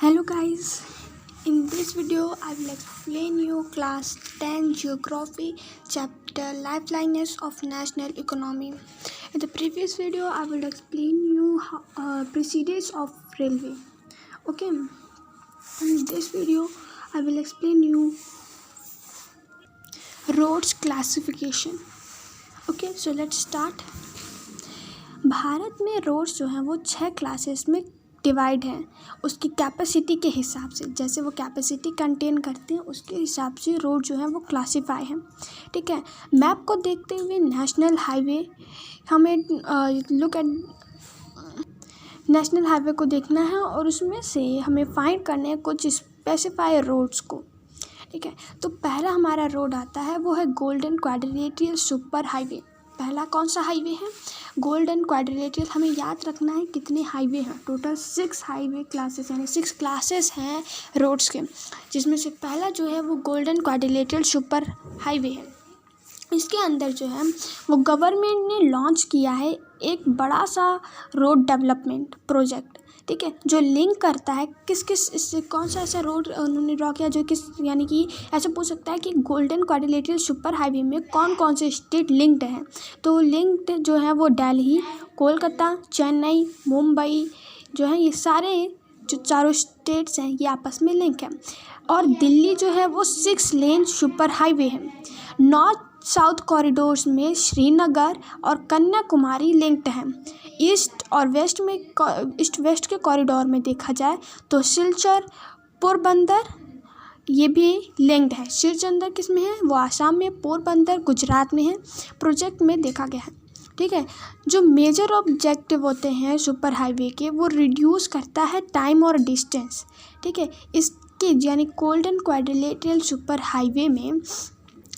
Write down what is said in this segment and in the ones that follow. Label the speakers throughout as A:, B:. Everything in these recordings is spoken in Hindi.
A: Hello guys, in this video I will explain you class 10 geography chapter lifelines of national economy. In the previous video I will explain you precedence of railway. Okay, in this video I will explain you roads classification. Okay, so let's start. Bharat में रोड्स जो हैं वो 6 क्लासेस में डिवाइड हैं उसकी कैपेसिटी के हिसाब से। जैसे वो कैपेसिटी कंटेन करते हैं उसके हिसाब से रोड जो है वो क्लासीफाई हैं। ठीक है, मैप को देखते हुए नेशनल हाईवे हमें लुक एट नेशनल हाईवे को देखना है और उसमें से हमें फाइंड करने हैं कुछ स्पेसिफाई रोड्स को। ठीक है, तो पहला हमारा रोड आता है वो है गोल्डन क्वाड्रिलेटरल सुपर हाईवे। पहला कौन सा हाईवे है? Golden quadrilateral. हमें याद रखना है कितने हाईवे हैं, टोटल 6 हाईवे क्लासेस यानी 6 क्लासेस हैं रोड्स के, जिसमें से पहला जो है वो गोल्डन क्वाड्रिलेटरल सुपर हाईवे है। इसके अंदर जो है वो गवर्नमेंट ने लॉन्च किया है एक बड़ा सा रोड डेवलपमेंट प्रोजेक्ट। ठीक है, जो लिंक करता है किस किस कौन सा ऐसा रोड उन्होंने ड्रॉ किया जो किस, यानी कि ऐसा पूछ सकता है कि गोल्डन क्वाड्रिलेटरल सुपर हाईवे में कौन कौन से स्टेट लिंक्ड हैं। तो लिंक्ड जो है वो दिल्ली, कोलकाता, चेन्नई, मुंबई जो है ये सारे जो चारों स्टेट्स हैं ये आपस में लिंक है। और दिल्ली जो है वो 6 लेन सुपर हाईवे है। नॉर्थ साउथ कॉरिडोर्स में श्रीनगर और कन्याकुमारी लिंक्ड हैं। ईस्ट और वेस्ट में ईस्ट वेस्ट के कॉरिडोर में देखा जाए तो सिलचर, पोरबंदर ये भी लिंक्ड है। सिलचर किस में है? वो आसाम में, पोरबंदर गुजरात में है। प्रोजेक्ट में देखा गया है। ठीक है, जो मेजर ऑब्जेक्टिव होते हैं सुपर हाईवे के वो रिड्यूस करता है टाइम और डिस्टेंस। ठीक है, इसके यानी गोल्डन क्वाड्रिलेटरल सुपर हाईवे में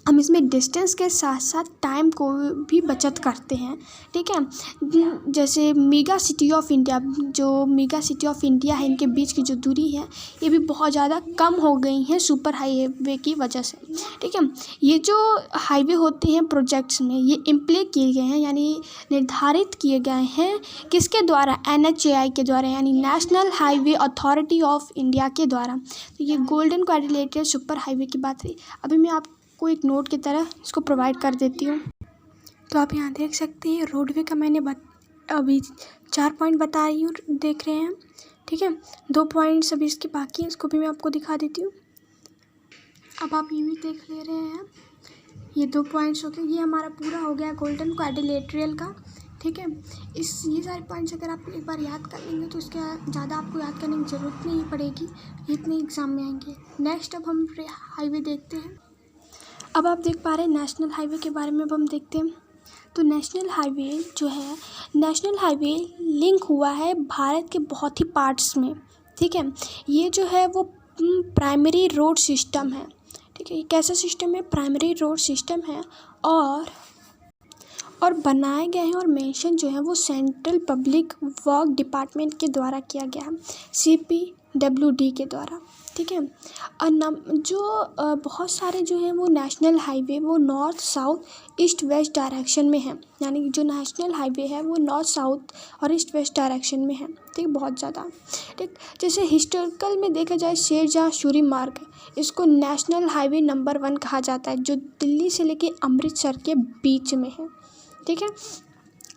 A: हम इसमें डिस्टेंस के साथ साथ टाइम को भी बचत करते हैं। ठीक है, जैसे मेगा सिटी ऑफ इंडिया, जो मेगा सिटी ऑफ इंडिया है इनके बीच की जो दूरी है ये भी बहुत ज़्यादा कम हो गई है सुपर हाईवे की वजह से। ठीक है, ये जो हाईवे होते हैं प्रोजेक्ट्स में ये इम्प्ले किए गए हैं यानी निर्धारित किए गए हैं किसके द्वारा? NHAI के द्वारा यानी national highway authority of India के द्वारा। तो ये गोल्डन क्वाड्रिलेटरल सुपर हाईवे की बात रही। अभी मैं आपको एक नोट की तरह इसको प्रोवाइड कर देती हूँ। तो आप यहाँ देख सकते हैं रोडवे का मैंने अभी 4 पॉइंट बता रही हूँ, देख रहे हैं। ठीक है, 2 पॉइंट्स अभी इसके बाकी हैं, इसको भी मैं आपको दिखा देती हूँ। अब आप ये भी देख ले रहे हैं, ये 2 पॉइंट्स हो गए। ये हमारा पूरा हो गया गोल्डन क्वाड्रिलेटरल का। ठीक है, ये सारे पॉइंट्स अगर आप एक बार याद कर लेंगे तो इसके ज़्यादा आपको याद करने की ज़रूरत नहीं पड़ेगी, इतने एग्ज़ाम में आएंगे। नेक्स्ट अब हम हाईवे देखते हैं। अब आप देख पा रहे हैं नेशनल हाईवे के बारे में अब हम देखते हैं। तो नेशनल हाईवे जो है, नेशनल हाईवे लिंक हुआ है भारत के बहुत ही पार्ट्स में। ठीक है, ये जो है वो प्राइमरी रोड सिस्टम है। ठीक है, ये कैसा सिस्टम है? प्राइमरी रोड सिस्टम है और बनाए गए हैं और मेंशन जो है वो सेंट्रल पब्लिक वर्क डिपार्टमेंट के द्वारा किया गया है, CPWD के द्वारा। ठीक है, और जो बहुत सारे जो हैं वो नेशनल हाईवे वो north south east west direction में है। यानी जो नेशनल हाईवे है वो नॉर्थ साउथ और ईस्ट वेस्ट डायरेक्शन में है। ठीक, बहुत ज़्यादा। ठीक, जैसे हिस्टोरिकल में देखा जाए शेरशाह सूरी मार्ग, इसको नेशनल हाईवे नंबर 1 कहा जाता है जो दिल्ली से लेके अमृतसर के बीच में है। ठीक है,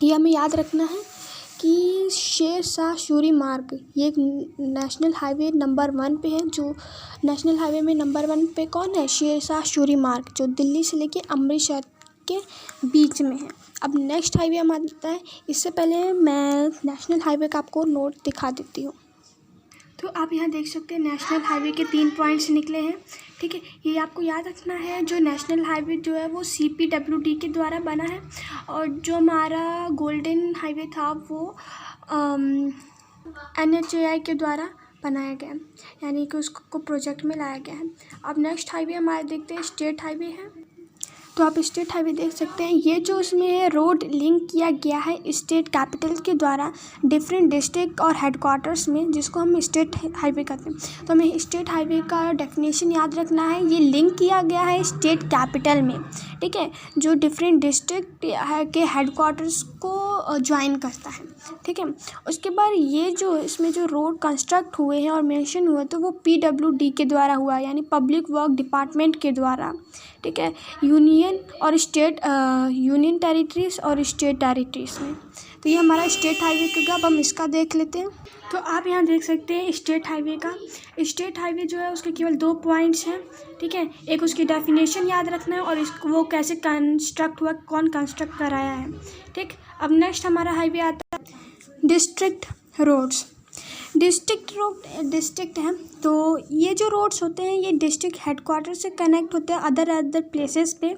A: ये हमें याद रखना है कि शेरशाह सूरी मार्ग ये एक नेशनल हाईवे नंबर 1 पे है। जो नेशनल हाईवे में नंबर 1 पे कौन है? शेरशाह सूरी मार्ग, जो दिल्ली से लेके अमृतसर के बीच में है। अब नेक्स्ट हाईवे हम आता है। इससे पहले मैं नेशनल हाईवे का आपको नोट दिखा देती हूँ। तो आप यहाँ देख सकते हैं नेशनल हाईवे के 3 पॉइंट्स निकले हैं। ठीक है, ये आपको याद रखना है। जो नेशनल हाईवे जो है वो CPWD के द्वारा बना है और जो हमारा गोल्डन हाईवे था वो NHAI के द्वारा बनाया गया है, यानी कि उसको प्रोजेक्ट में लाया गया है। अब नेक्स्ट हाईवे हमारे देखते हैं स्टेट हाईवे है। तो आप स्टेट हाईवे देख सकते हैं। ये जो इसमें रोड लिंक किया गया है स्टेट कैपिटल के द्वारा डिफरेंट डिस्ट्रिक्ट और हेडक्वार्टर्स में, जिसको हम स्टेट हाईवे कहते हैं। तो हमें स्टेट हाईवे का डेफिनेशन याद रखना है। ये लिंक किया गया है स्टेट कैपिटल में, ठीक है, जो डिफरेंट डिस्ट्रिक्ट के हेडक्वार्टर्स को ज्वाइन करता है, ठीक है। उसके बाद ये जो इसमें जो रोड कंस्ट्रक्ट हुए हैं और मेंशन हुए तो वो PWD के द्वारा हुआ है, यानी पब्लिक वर्क डिपार्टमेंट के द्वारा, ठीक है, यूनियन और स्टेट यूनियन टेरिटरीज और स्टेट टेरिटरीज में। तो ये हमारा स्टेट हाईवे का। अब हम इसका देख लेते हैं। तो आप यहाँ देख सकते हैं स्टेट हाईवे का। स्टेट हाईवे जो है उसके केवल 2 पॉइंट्स हैं, ठीक है। एक उसकी डेफिनेशन याद रखना है और वो कैसे कंस्ट्रक्ट हुआ, कौन कंस्ट्रक्ट कराया है, ठीक। अब नेक्स्ट हमारा हाईवे आता है डिस्ट्रिक्ट रोड्स। डिस्ट्रिक्ट है तो ये जो रोड्स होते हैं ये डिस्ट्रिक्ट हेडक्वार्टर से कनेक्ट होते हैं अदर प्लेसेस पे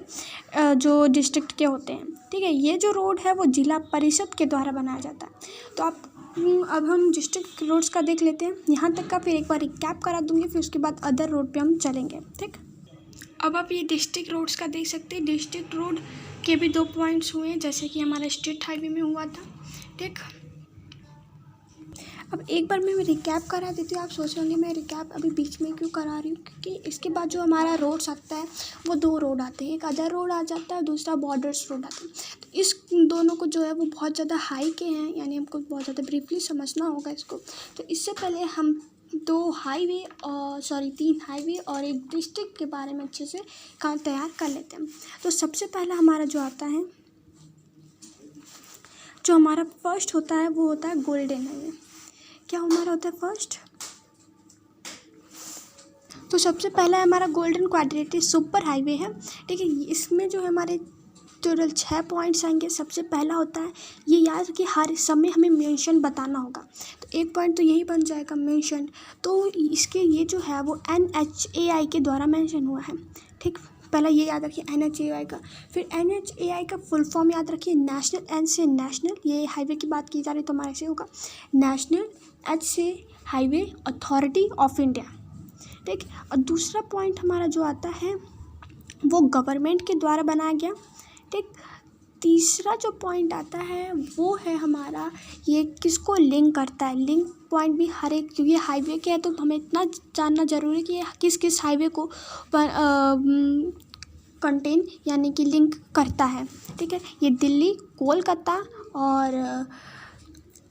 A: जो डिस्ट्रिक्ट के होते हैं, ठीक है। ये जो रोड है वो जिला परिषद के द्वारा बनाया जाता है। तो अब हम डिस्ट्रिक्ट रोड्स का देख लेते हैं यहाँ तक का, फिर एक बार रिकैप करा दूंगी, फिर उसके बाद अदर रोड पे हम चलेंगे, ठीक। अब आप ये डिस्ट्रिक्ट रोड्स का देख सकते हैं। डिस्ट्रिक्ट रोड के भी 2 पॉइंट्स हुए हैं, जैसे कि हमारा स्टेट हाईवे में हुआ था, ठीक। अब एक बार मैं रिकैप करा देती हूँ। आप सोच रहे होंगे मैं रिकैप अभी बीच में क्यों करा रही हूँ, क्योंकि इसके बाद जो हमारा रोड्स आता है वो 2 रोड आते हैं, एक अदर रोड आ जाता है, दूसरा बॉर्डर्स रोड आता है। तो इस दोनों को जो है वो बहुत ज़्यादा हाई के हैं, यानी हमको बहुत ज़्यादा ब्रीफली समझना होगा इसको। तो इससे पहले हम 3 हाईवे और एक डिस्ट्रिक्ट के बारे में अच्छे से तैयार कर लेते हैं। तो सबसे पहला हमारा जो आता है, जो हमारा फर्स्ट होता है वो होता है गोल्डन हाईवे। क्या हमारा होता है फर्स्ट? तो सबसे पहला हमारा गोल्डन क्वाड्रेटिक सुपर हाईवे है, ठीक है। इसमें जो है हमारे टोटल 6 पॉइंट्स आएंगे। सबसे पहला होता है, ये याद रखिए हर समय हमें मेंशन बताना होगा। तो एक पॉइंट तो यही बन जाएगा मेंशन। तो इसके ये जो है वो NHAI के द्वारा मेंशन हुआ है, ठीक। पहला ये याद रखिए NHAI का। फिर NHAI का फुल फॉर्म याद रखिए, नेशनल, N से नेशनल, ये हाईवे की बात की जा रही है तो हमारे से होगा नेशनल, H से हाईवे अथॉरिटी ऑफ इंडिया, ठीक। और दूसरा पॉइंट हमारा जो आता है वो गवर्नमेंट के द्वारा बनाया गया, ठीक। तीसरा जो पॉइंट आता है वो है हमारा, ये किसको लिंक करता है। लिंक पॉइंट भी हर एक, क्योंकि हाईवे के है तो हमें इतना जानना ज़रूरी है कि ये किस किस हाईवे को कंटेन यानी कि लिंक करता है, ठीक है। ये दिल्ली, कोलकाता और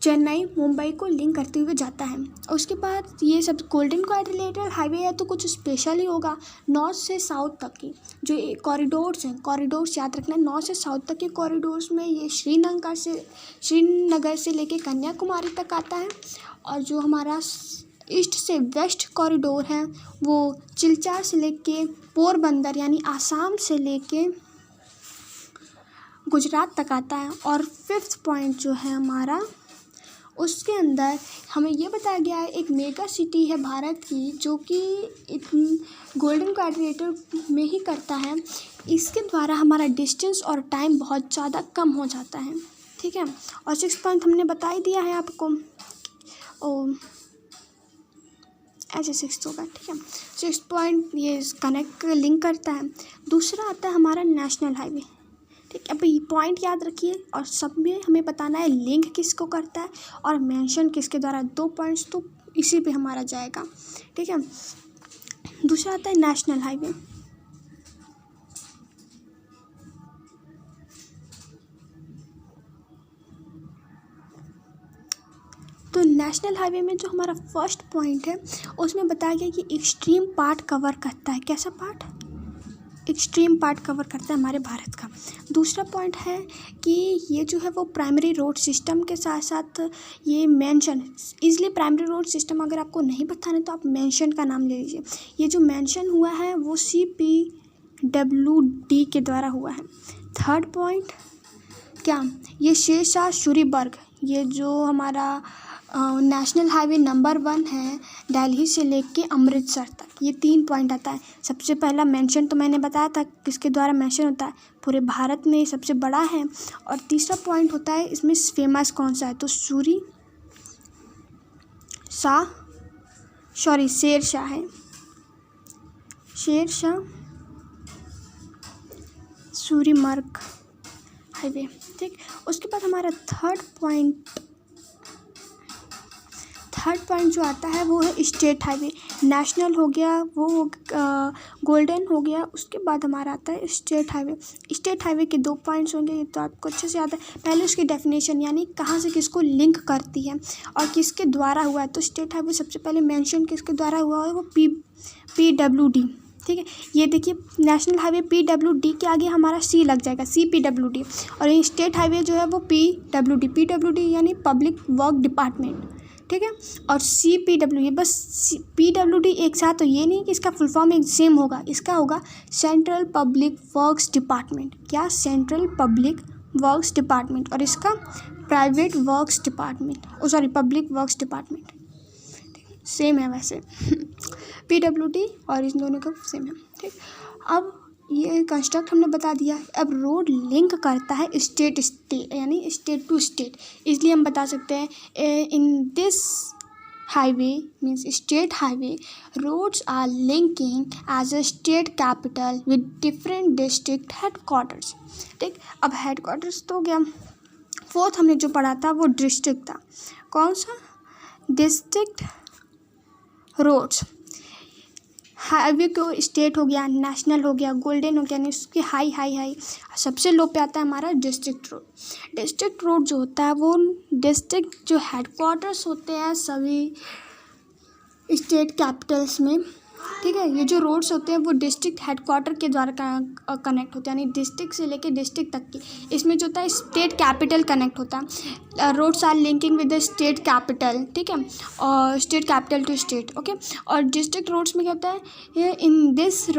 A: चेन्नई, मुंबई को लिंक करते हुए जाता है। उसके बाद ये सब गोल्डन क्वाड्रिलेटरल हाईवे है तो कुछ स्पेशल ही होगा। नॉर्थ से साउथ तक की जो कॉरिडोर्स हैं, कॉरिडोर्स याद रखना है, नॉर्थ से साउथ तक के कॉरिडोर्स में ये श्रीनगर से लेके कन्याकुमारी तक आता है। और जो हमारा ईस्ट से वेस्ट कॉरिडोर है वो सिलचर से लेके पोरबंदर यानी आसाम से लेके गुजरात तक आता है। और 5th पॉइंट जो है हमारा, उसके अंदर हमें ये बताया गया है एक मेगा सिटी है भारत की जो कि गोल्डन क्वाड्रिलेटरल में ही करता है। इसके द्वारा हमारा डिस्टेंस और टाइम बहुत ज़्यादा कम हो जाता है, ठीक है। और 6th पॉइंट हमने बता ही दिया है आपको, ऐसे 6th होगा, ठीक है। 6th पॉइंट ये कनेक्ट लिंक करता है। दूसरा आता है हमारा नेशनल हाईवे, ठीक है। अब ये पॉइंट याद रखिए और सब में हमें बताना है लिंक किसको करता है और मेंशन किसके द्वारा। 2 पॉइंट्स तो इसी पे हमारा जाएगा, ठीक है। दूसरा आता है नेशनल हाईवे। तो नेशनल हाईवे में जो हमारा फर्स्ट पॉइंट है उसमें बताया गया कि एक्सट्रीम पार्ट कवर करता है। कैसा पार्ट? एक्सट्रीम पार्ट कवर करता है हमारे भारत का। दूसरा पॉइंट है कि ये जो है वो प्राइमरी रोड सिस्टम के साथ साथ ये मेंशन, इसलिए प्राइमरी रोड सिस्टम अगर आपको नहीं बताना तो आप मेंशन का नाम ले लीजिए। ये जो मेंशन हुआ है वो CPWD के द्वारा हुआ है। 3rd पॉइंट क्या, ये शेरशाह सूरीबर्ग, ये जो हमारा नेशनल हाईवे नंबर 1 है दिल्ली से लेके अमृतसर तक, ये 3 पॉइंट आता है। सबसे पहला मेंशन तो मैंने बताया था किसके द्वारा मेंशन होता है, पूरे भारत में सबसे बड़ा है। और तीसरा पॉइंट होता है इसमें फेमस कौन सा है, तो शेरशाह है, शेरशाह सूरीमर्ग हाईवे। ठीक, उसके बाद हमारा थर्ड पॉइंट जो आता है वो है स्टेट हाईवे। नेशनल हो गया, वो गोल्डन हो गया, उसके बाद हमारा आता है स्टेट हाईवे। स्टेट हाईवे के 2 पॉइंट्स होंगे, ये तो आपको अच्छे से याद है। पहले उसकी डेफिनेशन यानी कहाँ से किसको लिंक करती है और किसके द्वारा हुआ है। तो स्टेट हाईवे सबसे पहले मेंशन किसके द्वारा हुआ है, वो PWD। ठीक है, ये देखिए नेशनल हाईवे PWD के आगे हमारा C लग जाएगा, CPWD। और ये स्टेट हाईवे जो है वो PWD यानी पब्लिक वर्क डिपार्टमेंट। ठीक है, और CPW, ये बस PWD एक साथ, तो ये नहीं कि इसका फुल फॉर्म एक सेम होगा, इसका होगा सेंट्रल पब्लिक वर्क्स डिपार्टमेंट। क्या, सेंट्रल पब्लिक वर्क्स डिपार्टमेंट। और इसका private works department, public works department same है वैसे PWD और इन दोनों का सेम है। ठीक, अब ये कंस्ट्रक्ट हमने बता दिया। अब रोड लिंक करता है स्टेट यानी स्टेट टू स्टेट, इसलिए हम बता सकते हैं in this highway means state highway roads are linking as a state capital with different district headquarters. ठीक, अब हेडक्वार्टर्स तो हो गया। फोर्थ हमने जो पढ़ा था वो डिस्ट्रिक्ट था। कौन सा, डिस्ट्रिक्ट रोड्स। हाईवे को स्टेट हो गया, नेशनल हो गया, गोल्डन हो गया, यानी उसके हाई। सबसे लो पे आता है हमारा डिस्ट्रिक्ट रोड। डिस्ट्रिक्ट रोड जो होता है वो डिस्ट्रिक्ट जो हेडक्वार्टर्स होते हैं सभी स्टेट कैपिटल्स में। ठीक है, ये जो रोड्स होते हैं वो डिस्ट्रिक्ट हेडक्वार्टर के द्वारा कनेक्ट होते हैं, यानी डिस्ट्रिक्ट से लेके डिस्ट्रिक्ट तक की। इसमें जो होता है स्टेट कैपिटल कनेक्ट होता है। Roads are linking with the state capital. ठीक है, और state capital to state. Okay, और डिस्ट्रिक्ट रोड्स में क्या होता है, in this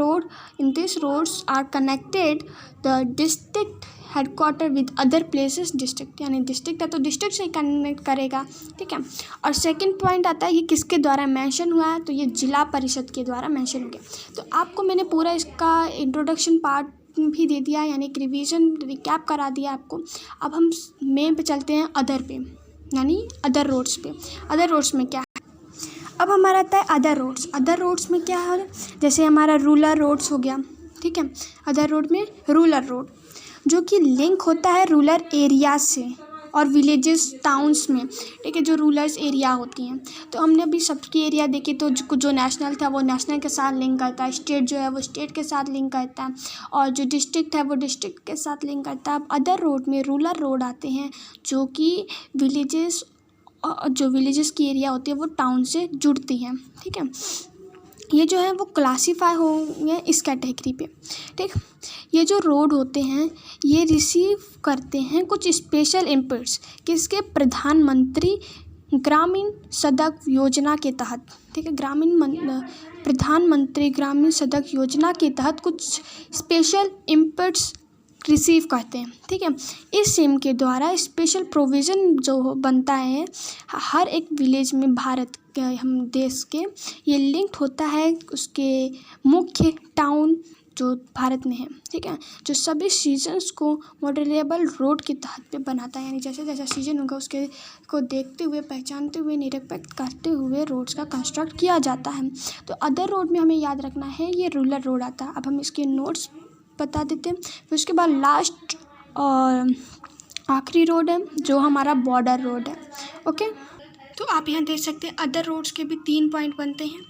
A: roads are connected the district headquarter with other places district, यानी डिस्ट्रिक्ट है तो डिस्ट्रिक्ट से ही कनेक्ट करेगा। ठीक है, और सेकंड पॉइंट आता है ये किसके द्वारा मेंशन हुआ है, तो ये जिला परिषद के द्वारा मेंशन हो गया। तो आपको मैंने पूरा इसका इंट्रोडक्शन पार्ट भी दे दिया, यानी एक रिवीजन रिकैप करा दिया आपको। अब हम मेन पे चलते हैं अदर पे, यानी अदर रोड्स पे। अदर रोड्स में क्या है, अब हमारा आता है अदर रोड्स। अदर रोड्स में क्या है, जैसे हमारा रूरल रोड्स हो गया। ठीक है, अदर रोड में रूरल रोड जो कि लिंक होता है रूरल एरिया से और विलेजेस टाउन्स में। ठीक है, जो रूरल एरिया होती हैं, तो हमने अभी सबकी एरिया देखी, तो जो नेशनल था वो नेशनल के साथ लिंक करता है, स्टेट जो है वो स्टेट के साथ लिंक करता है, और जो डिस्ट्रिक्ट है वो डिस्ट्रिक्ट के साथ लिंक करता है। अब अदर रोड में रूरल रोड आते हैं जो कि विलेजेस की एरिया होती है वो टाउन से जुड़ती हैं। ठीक है, ये जो है वो क्लासीफाई होंगे इस कैटेगरी पे। ठीक, ये जो रोड होते हैं ये रिसीव करते हैं कुछ स्पेशल इनपुट्स किसके, प्रधानमंत्री ग्रामीण सड़क योजना के तहत। ठीक है, प्रधानमंत्री ग्रामीण सड़क योजना के तहत कुछ स्पेशल इनपुट्स रिसीव करते हैं। ठीक है, इस स्कीम के द्वारा स्पेशल प्रोविज़न जो बनता है हर एक विलेज में भारत के हम देश के, ये लिंक्ड होता है उसके मुख्य टाउन जो भारत में है। ठीक है, जो सभी सीजन्स को मॉडरेबल रोड के तहत पे बनाता है, यानी जैसे जैसा सीजन होगा उसके को देखते हुए, पहचानते हुए, निरपेक्ष करते हुए रोड्स का कंस्ट्रक्ट किया जाता है। तो अदर रोड में हमें याद रखना है ये रूरल रोड आता है। अब हम इसके नोट्स बता देते हैं। फिर उसके बाद लास्ट और आखिरी रोड है जो हमारा बॉर्डर रोड है। ओके, तो आप यहाँ देख सकते हैं अदर रोड्स के भी 3 पॉइंट बनते हैं।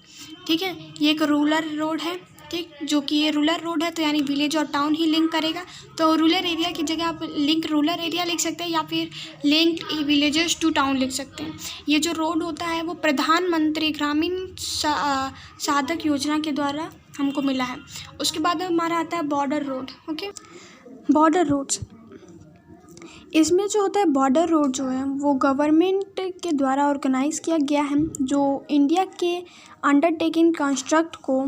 A: ठीक है, ये एक रूरल रोड है। ठीक, जो कि ये रूरल रोड है तो यानी विलेज और टाउन ही लिंक करेगा, तो रूरल एरिया की जगह आप लिंक रूरल एरिया लिख सकते हैं या फिर लिंक विलेजेस टू टाउन लिख सकते हैं। ये जो रोड होता है वो प्रधानमंत्री ग्रामीण सड़क योजना के द्वारा हमको मिला है। उसके बाद हमारा आता है border road. Okay, border roads, इसमें जो होता है बॉर्डर रोड जो है वो गवर्नमेंट के द्वारा ऑर्गेनाइज़ किया गया है, जो इंडिया के अंडरटेकिंग कंस्ट्रक्ट को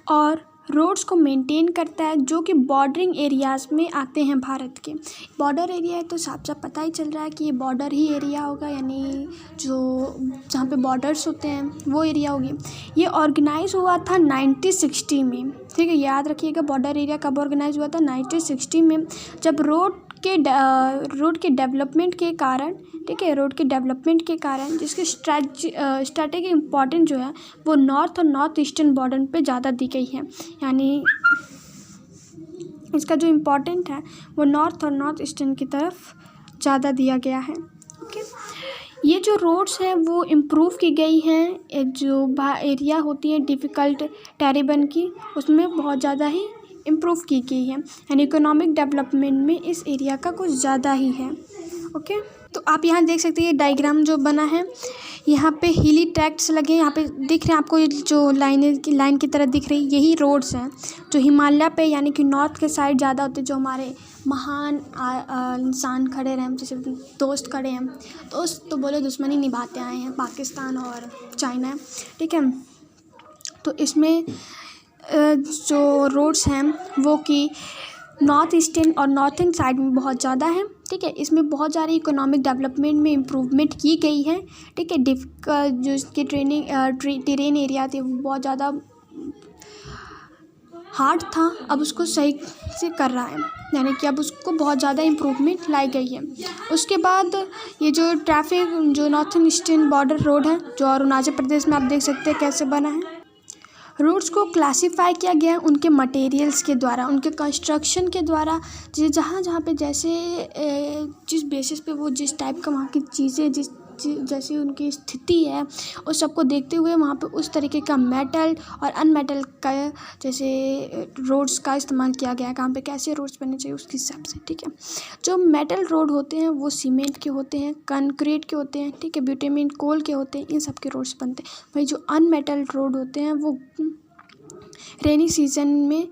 A: और रोड्स को मेंटेन करता है जो कि बॉर्डरिंग एरियाज़ में आते हैं भारत के। बॉर्डर एरिया है तो साफ साफ पता ही चल रहा है कि ये बॉर्डर ही एरिया होगा, यानी जो जहाँ पे बॉर्डर्स होते हैं वो एरिया होगी। ये ऑर्गेनाइज हुआ था 1960 में। ठीक है, याद रखिएगा बॉर्डर एरिया कब ऑर्गेनाइज हुआ था, 1960 में, जब रोड के डेवलपमेंट के कारण, ठीक है, रोड के डेवलपमेंट के कारण जिसकी स्ट्रैटेजिक इम्पॉर्टेंस जो है वो नॉर्थ और नॉर्थ ईस्टर्न बॉर्डर पे ज़्यादा दी गई है, यानी इसका जो इम्पोर्टेंट है वो नॉर्थ और नॉर्थ ईस्टर्न की तरफ ज़्यादा दिया गया है। ओके, ये जो रोड्स हैं वो इम्प्रूव की गई हैं। जो एरिया होती है डिफ़िकल्ट टेरेबन की, उसमें बहुत ज़्यादा ही इम्प्रूव की गई है एंड इकोनॉमिक डेवलपमेंट में इस एरिया का कुछ ज़्यादा ही है। ओके, तो आप यहाँ देख सकते हैं ये डायग्राम जो बना है, यहाँ पे हिली ट्रैक्ट्स लगे हैं, यहाँ पे दिख रहे हैं आपको, ये जो लाइन की तरह दिख रही, यही रोड्स हैं जो हिमालय पे यानी कि नॉर्थ के साइड ज़्यादा होते हैं। जो हमारे महान इंसान खड़े रहे, जैसे दोस्त खड़े हैं, दोस्त तो बोले दुश्मनी निभाते आए हैं, पाकिस्तान और चाइना, ठीक है। तो इसमें जो रोड्स हैं वो कि नॉर्थ ईस्टर्न और नॉर्थन साइड में बहुत ज़्यादा है, ठीक है। इसमें बहुत सारी इकोनॉमिक डेवलपमेंट में इम्प्रूवमेंट की गई है, ठीक है। जो इसके टेरेन एरिया थे वो बहुत ज़्यादा हार्ड था, अब उसको सही से कर रहा है, यानी कि अब उसको बहुत ज़्यादा इम्प्रूवमेंट लाई गई है। उसके बाद ये जो ट्रैफिक जो नॉर्थन ईस्टर्न बॉर्डर रोड है जो अरुणाचल प्रदेश में, आप देख सकते हैं कैसे बना है। रोड्स को क्लासिफाई किया गया है उनके मटेरियल्स के द्वारा, उनके कंस्ट्रक्शन के द्वारा। जहाँ जहाँ पे जैसे जिस बेसिस पे वो जिस टाइप का वहाँ की चीज़ें जैसी उनकी स्थिति है उस सबको देखते हुए वहाँ पे उस तरीके का मेटल और अनमेटल का जैसे रोड्स का इस्तेमाल किया गया है, कहाँ पे कैसे रोड्स बनने चाहिए उसके हिसाब से, ठीक है। जो मेटल रोड होते हैं वो सीमेंट के होते हैं, कंक्रीट के होते हैं, ठीक है, ब्यूटेमिन कोल के होते हैं, इन सब के रोड्स बनते हैं। वही जो अनमेटल रोड होते हैं वो रेनी सीजन में,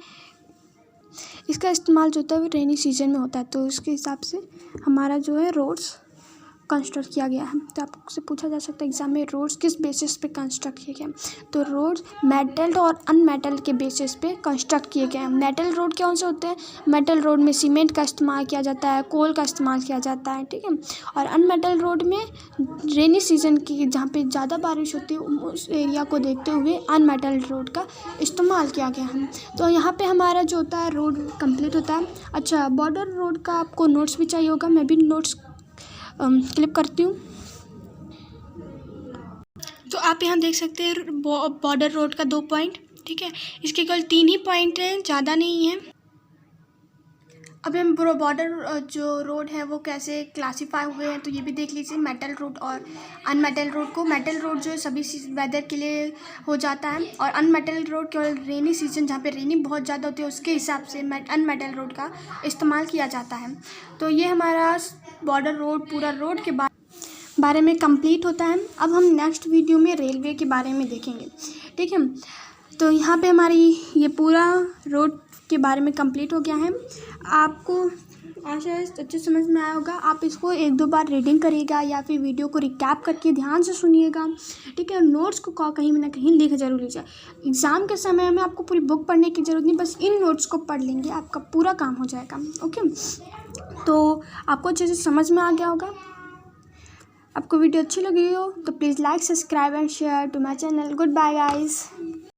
A: इसका इस्तेमाल जो होता है वो रेनी सीजन में होता है, तो उसके हिसाब से हमारा जो है रोड्स कंस्ट्रक्ट किया गया है। तो आपसे पूछा जा सकता है एग्जाम में रोड्स किस बेसिस पे कंस्ट्रक्ट किए गए, तो रोड्स मेटल और अनमेटल के बेसिस पे कंस्ट्रक्ट किए गए हैं। मेटल रोड कौन से होते हैं, मेटल रोड में सीमेंट का इस्तेमाल किया जाता है, कोल का इस्तेमाल किया जाता है, ठीक है। और अनमेटल रोड में रेनी सीजन की जहाँ पे ज़्यादा बारिश होती है उस एरिया को देखते हुए अनमेटल रोड का इस्तेमाल किया गया है। तो यहाँ पर हमारा जो होता है रोड कम्प्लीट होता है। अच्छा, बॉर्डर रोड का आपको नोट्स भी चाहिए होगा, मैं भी नोट्स क्लिप करती हूँ। तो आप यहाँ देख सकते हैं बॉर्डर रोड का 2 पॉइंट, ठीक है। इसके केवल 3 ही पॉइंट हैं, ज़्यादा नहीं है। अब हम बॉर्डर जो रोड है वो कैसे क्लासीफाई हुए हैं तो ये भी देख लीजिए, मेटल रोड और अनमेटल रोड को। मेटल रोड जो है सभी वेदर के लिए हो जाता है और अनमेटल रोड केवल रेनी सीजन जहाँ पे रेनी बहुत ज़्यादा होती है उसके हिसाब से अनमेटल रोड का इस्तेमाल किया जाता है। तो ये हमारा बॉर्डर रोड पूरा रोड के बारे में कंप्लीट होता है। अब हम नेक्स्ट वीडियो में रेलवे के बारे में देखेंगे, ठीक है। तो यहाँ पे हमारी ये पूरा रोड के बारे में कंप्लीट हो गया है। आपको आशा है अच्छे समझ में आया होगा। आप इसको 1-2 बार रीडिंग करिएगा या फिर वीडियो को रिकैप करके ध्यान से सुनिएगा, ठीक है। नोट्स को कहीं ना कहीं लिख जरूर लीजिए। एग्ज़ाम के समय में आपको पूरी बुक पढ़ने की ज़रूरत नहीं, बस इन नोट्स को पढ़ लेंगे आपका पूरा काम हो जाएगा। ओके, तो आपको अच्छे से समझ में आ गया होगा। आपको वीडियो अच्छी लगी हो तो please like, subscribe and share to my channel. Good bye guys.